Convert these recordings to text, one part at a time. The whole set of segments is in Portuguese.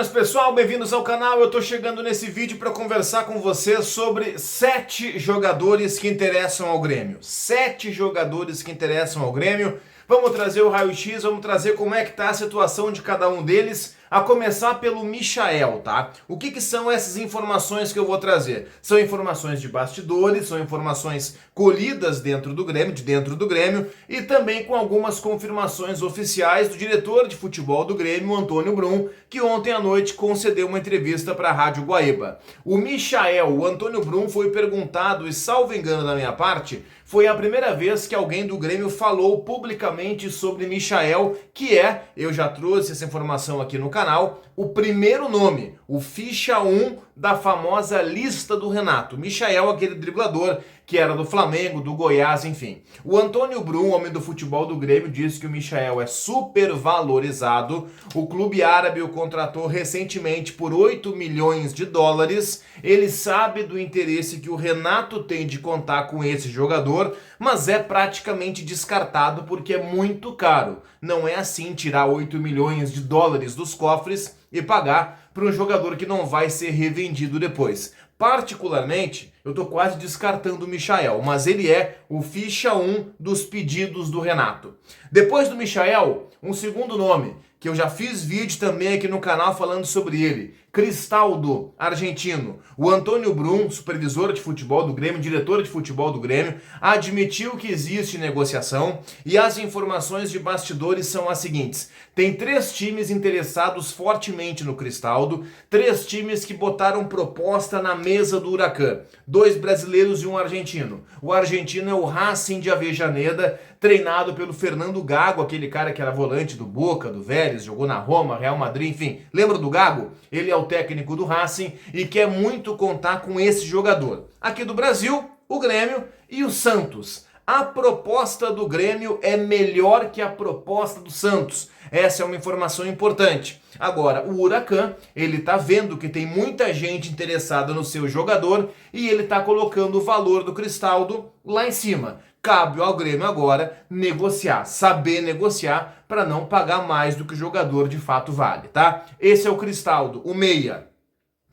Saudações pessoal, bem-vindos ao canal. Eu tô chegando nesse vídeo para conversar com você sobre 7 jogadores que interessam ao Grêmio. 7 jogadores que interessam ao Grêmio. Vamos trazer o raio-x, vamos trazer como é que tá a situação de cada um deles, a começar pelo Michael, tá? O que são essas informações que eu vou trazer? São informações de bastidores, são informações colhidas dentro do Grêmio, de dentro do Grêmio, e também com algumas confirmações oficiais do diretor de futebol do Grêmio, Antônio Brum, que ontem à noite concedeu uma entrevista para a Rádio Guaíba. O Michael, o Antônio Brum, foi perguntado, e salvo engano da minha parte, foi a primeira vez que alguém do Grêmio falou publicamente sobre Michael, que é, eu já trouxe essa informação aqui no canal, o primeiro nome, o ficha 1 da famosa lista do Renato. Michael, aquele driblador que era do Flamengo, do Goiás, enfim. O Antônio Brum, homem do futebol do Grêmio, disse que o Michael é super valorizado. O clube árabe o contratou recentemente por 8 milhões de dólares. Ele sabe do interesse que o Renato tem de contar com esse jogador, mas é praticamente descartado porque é muito caro. Não é assim tirar 8 milhões de dólares dos cofres e pagar para um jogador que não vai ser revendido depois. Particularmente, eu tô quase descartando o Michael, mas ele é o ficha 1 dos pedidos do Renato. Depois do Michael, um segundo nome, que eu já fiz vídeo também aqui no canal falando sobre ele, Cristaldo, argentino. O Antônio Brum, supervisor de futebol do Grêmio, diretor de futebol do Grêmio, admitiu que existe negociação e as informações de bastidores são as seguintes. Tem 3 times interessados fortemente no Cristaldo, 3 times que botaram proposta na mesa do Huracan. 2 brasileiros e um argentino. O argentino é o Racing de Avejaneda, treinado pelo Fernando Gago, aquele cara que era volante do Boca, do Vélez, jogou na Roma, Real Madrid, enfim. Lembra do Gago? Ele é o técnico do Racing e quer muito contar com esse jogador. Aqui do Brasil, o Grêmio e o Santos. A proposta do Grêmio é melhor que a proposta do Santos. Essa é uma informação importante. Agora, o Huracan, ele tá vendo que tem muita gente interessada no seu jogador e ele tá colocando o valor do Cristaldo lá em cima. Cabe ao Grêmio agora negociar, saber negociar para não pagar mais do que o jogador de fato vale, tá? Esse é o Cristaldo, o meia.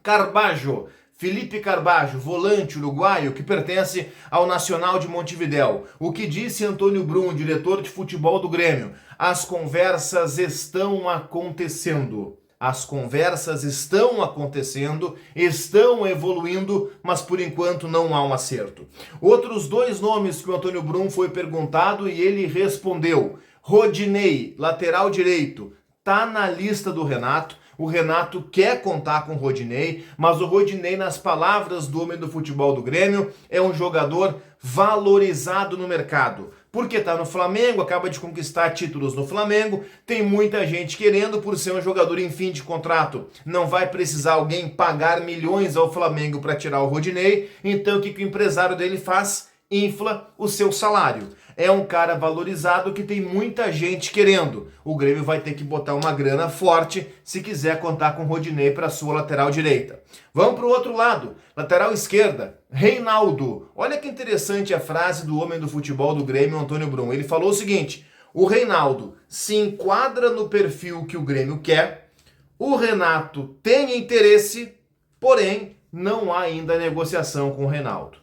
Carbajo, Felipe Carbajo, volante uruguaio que pertence ao Nacional de Montevidéu. O que disse Antônio Brum, diretor de futebol do Grêmio? As conversas estão acontecendo. As conversas estão acontecendo, estão evoluindo, mas por enquanto não há um acerto. Outros 2 nomes que o Antônio Brum foi perguntado e ele respondeu. Rodinei, lateral direito, tá na lista do Renato. O Renato quer contar com o Rodinei, mas o Rodinei, nas palavras do homem do futebol do Grêmio, é um jogador valorizado no mercado. Porque está no Flamengo, acaba de conquistar títulos no Flamengo, tem muita gente querendo por ser um jogador em fim de contrato. Não vai precisar alguém pagar milhões ao Flamengo para tirar o Rodinei, então o que o empresário dele faz? Infla o seu salário. É um cara valorizado que tem muita gente querendo. O Grêmio vai ter que botar uma grana forte se quiser contar com o Rodinei para sua lateral direita. Vamos para o outro lado, lateral esquerda, Reinaldo. Olha que interessante a frase do homem do futebol do Grêmio, Antônio Brum. Ele falou o seguinte, o Reinaldo se enquadra no perfil que o Grêmio quer, o Renato tem interesse, porém não há ainda negociação com o Reinaldo.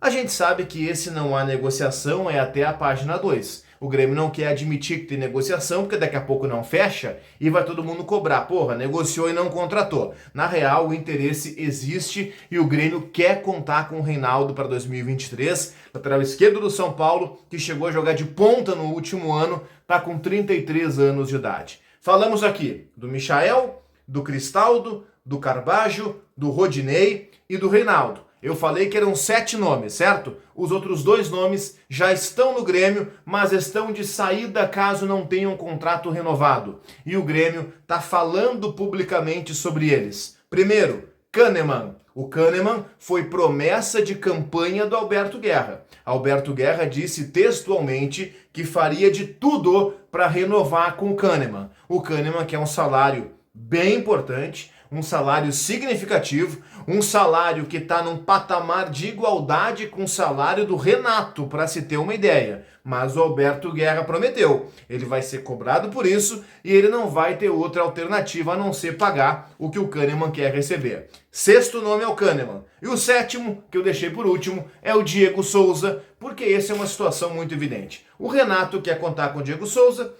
A gente sabe que esse não há negociação é até a página 2. O Grêmio não quer admitir que tem negociação, porque daqui a pouco não fecha e vai todo mundo cobrar. Porra, negociou e não contratou. Na real, o interesse existe e o Grêmio quer contar com o Reinaldo para 2023. Lateral esquerdo do São Paulo, que chegou a jogar de ponta no último ano, está com 33 anos de idade. Falamos aqui do Michael, do Cristaldo, do Carbajo, do Rodinei e do Reinaldo. Eu falei que eram 7 nomes, certo? Os outros 2 nomes já estão no Grêmio, mas estão de saída caso não tenham um contrato renovado. E o Grêmio está falando publicamente sobre eles. Primeiro, Kahneman. O Kahneman foi promessa de campanha do Alberto Guerra. Alberto Guerra disse textualmente que faria de tudo para renovar com o Kahneman. O Kahneman, que é um salário bem importante, um salário significativo, um salário que está num patamar de igualdade com o salário do Renato, para se ter uma ideia. Mas o Alberto Guerra prometeu, ele vai ser cobrado por isso e ele não vai ter outra alternativa a não ser pagar o que o Kahneman quer receber. Sexto nome é o Kahneman. E o sétimo, que eu deixei por último, é o Diego Souza, porque essa é uma situação muito evidente. O Renato quer contar com o Diego Souza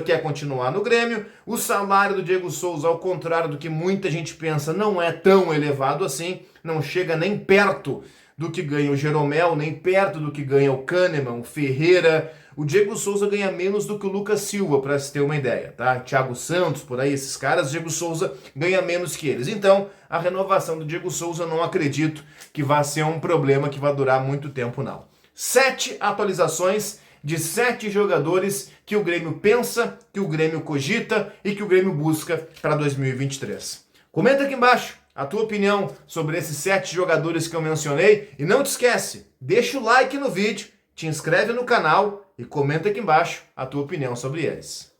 quer continuar no Grêmio, o salário do Diego Souza, ao contrário do que muita gente pensa, não é tão elevado assim, não chega nem perto do que ganha o Jeromel, nem perto do que ganha o Kahneman, o Ferreira. O Diego Souza ganha menos do que o Lucas Silva, para se ter uma ideia, tá? Thiago Santos, por aí, esses caras, o Diego Souza ganha menos que eles. Então, a renovação do Diego Souza não acredito que vá ser um problema que vai durar muito tempo, não. 7 atualizações de 7 jogadores que o Grêmio pensa, que o Grêmio cogita e que o Grêmio busca para 2023. Comenta aqui embaixo a tua opinião sobre esses 7 jogadores que eu mencionei e não te esquece, deixa o like no vídeo, te inscreve no canal e comenta aqui embaixo a tua opinião sobre eles.